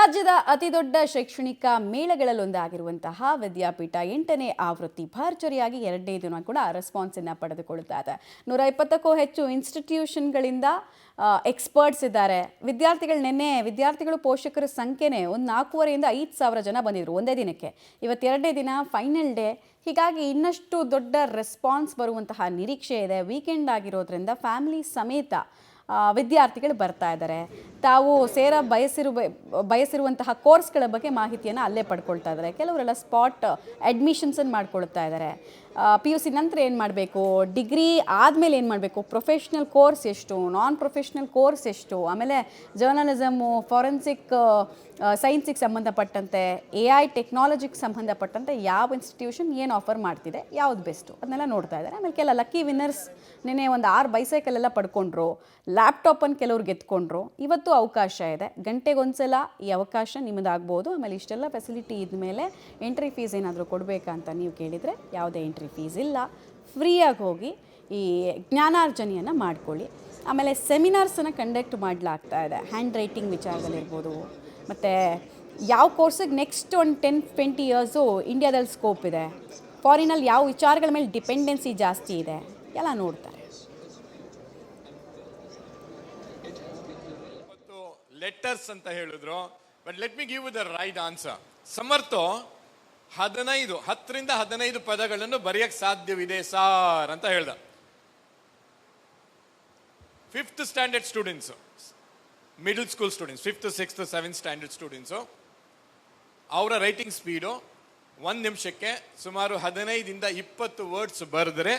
ರಾಜ್ಯದ ಅತಿದೊಡ್ಡ ಶೈಕ್ಷಣಿಕ ಮೇಳಗಳಲ್ಲೊಂದಾಗಿರುವಂತಹ ವಿದ್ಯಾಪೀಠ 8ನೇ ಆವೃತ್ತಿ ಭರ್ಜರಿಯಾಗಿ 2ನೇ ದಿನ ಕೂಡ ರೆಸ್ಪಾನ್ಸ್ ಅನ್ನು ಪಡೆದುಕೊಳ್ಳುತ್ತಾ ಇದೆ. 120ಕ್ಕೂ ಹೆಚ್ಚು ಇನ್ಸ್ಟಿಟ್ಯೂಷನ್ಗಳಿಂದ ಎಕ್ಸ್ಪರ್ಟ್ಸ್ ಇದ್ದಾರೆ. ವಿದ್ಯಾರ್ಥಿಗಳು ಪೋಷಕರ ಸಂಖ್ಯೆನೇ ಒಂದು 4,500 ರಿಂದ 5,000 ಜನ ಬಂದಿದ್ರು ಒಂದೇ ದಿನಕ್ಕೆ. ಇವತ್ತು 2ನೇ ದಿನ ಫೈನಲ್ ಡೇ. ಹೀಗಾಗಿ ಇನ್ನಷ್ಟು ದೊಡ್ಡ ರೆಸ್ಪಾನ್ಸ್ ಬರುವಂತಹ ನಿರೀಕ್ಷೆ ಇದೆ. ವೀಕೆಂಡ್ ಆಗಿರೋದ್ರಿಂದ ಫ್ಯಾಮಿಲಿ ಸಮೇತ ವಿದ್ಯಾರ್ಥಿಗಳು ಬರ್ತಾ ಇದ್ದಾರೆ. ತಾವು ಬಯಸಿರುವಂತಹ ಕೋರ್ಸ್ಗಳ ಬಗ್ಗೆ ಮಾಹಿತಿಯನ್ನು ಅಲ್ಲೇ ಪಡ್ಕೊಳ್ತಾ ಇದ್ದಾರೆ. ಕೆಲವರೆಲ್ಲ ಸ್ಪಾಟ್ ಅಡ್ಮಿಷನ್ಸನ್ನು ಮಾಡ್ಕೊಳ್ತಾ ಇದ್ದಾರೆ. PUC ನಂತರ ಏನು ಮಾಡಬೇಕು, ಡಿಗ್ರಿ ಆದಮೇಲೆ ಏನು ಮಾಡಬೇಕು, ಪ್ರೊಫೆಷ್ನಲ್ ಕೋರ್ಸ್ ಎಷ್ಟು, ನಾನ್ ಪ್ರೊಫೆಷ್ನಲ್ ಕೋರ್ಸ್ ಎಷ್ಟು, ಆಮೇಲೆ ಜರ್ನಲಿಸಮು, ಫಾರೆನ್ಸಿಕ್ ಸೈನ್ಸಿಗೆ ಸಂಬಂಧಪಟ್ಟಂತೆ, AI ಟೆಕ್ನಾಲಜಿಗೆ ಸಂಬಂಧಪಟ್ಟಂತೆ ಯಾವ ಇನ್ಸ್ಟಿಟ್ಯೂಷನ್ ಏನು ಆಫರ್ ಮಾಡ್ತಿದೆ, ಯಾವುದು ಬೆಸ್ಟು ಅದನ್ನೆಲ್ಲ ನೋಡ್ತಾ ಇದ್ದಾರೆ. ಆಮೇಲೆ ಕೆಲ ಲಕ್ಕಿ ವಿನ್ನರ್ಸ್ ನಿನ್ನೆ ಒಂದು 6 ಬೈಸೈಕಲ್ ಎಲ್ಲ ಪಡ್ಕೊಂಡ್ರು, ಲ್ಯಾಪ್ಟಾಪನ್ನು ಕೆಲವ್ರಿಗೆ ಎತ್ಕೊಂಡ್ರು. ಇವತ್ತು ಅವಕಾಶ ಇದೆ, ಗಂಟೆಗೊಂದ್ಸಲ ಈ ಅವಕಾಶ ನಿಮ್ಮದಾಗ್ಬೋದು. ಆಮೇಲೆ ಇಷ್ಟೆಲ್ಲ ಫೆಸಿಲಿಟಿ ಇದ್ಮೇಲೆ ಎಂಟ್ರಿ ಫೀಸ್ ಏನಾದರೂ ಕೊಡಬೇಕಾ ಅಂತ ನೀವು ಕೇಳಿದರೆ ಯಾವುದೇ ಎಂಟ್ರಿ ಫೀಸ್ ಇಲ್ಲ. ಫ್ರೀಯಾಗಿ ಹೋಗಿ ಈ ಜ್ಞಾನಾರ್ಜನೆಯನ್ನು ಮಾಡ್ಕೊಳ್ಳಿ. ಆಮೇಲೆ ಸೆಮಿನಾರ್ಸನ್ನು ಕಂಡಕ್ಟ್ ಮಾಡಲಾಗ್ತಾ ಇದೆ. ಹ್ಯಾಂಡ್ ರೈಟಿಂಗ್ ವಿಚಾರದಲ್ಲಿರ್ಬೋದು, ಮತ್ತು ಯಾವ ಕೋರ್ಸಿಗೆ ನೆಕ್ಸ್ಟ್ ಒಂದು 10-20 ಇಯರ್ಸು ಇಂಡಿಯಾದಲ್ಲಿ ಸ್ಕೋಪ್ ಇದೆ, ಫಾರಿನಲ್ಲಿ ಯಾವ ವಿಚಾರಗಳ ಮೇಲೆ ಡಿಪೆಂಡೆನ್ಸಿ ಜಾಸ್ತಿ ಇದೆ ಎಲ್ಲ ನೋಡ್ತಾರೆ. ಲೆಟರ್ಸ್ ಅಂತ ಹೇಳಿದ್ರು, but let me give the right answer. ಸಮರ್ಥೋ 10 ರಿಂದ 15 ಪದಗಳನ್ನು ಬರೆಯಕ್ಕೆ ಸಾಧ್ಯವಿದೆ ಸಾರ್ ಅಂತ ಹೇಳ್ದ. 5th standard students, middle school students, 5th, 6th, 7th standard students, ಅವರ ರೈಟಿಂಗ್ ಸ್ಪೀಡು 1 ನಿಮಿಷಕ್ಕೆ ಸುಮಾರು 15 ರಿಂದ 20 ವರ್ಡ್ಸ್ ಬರೆದ್ರೆ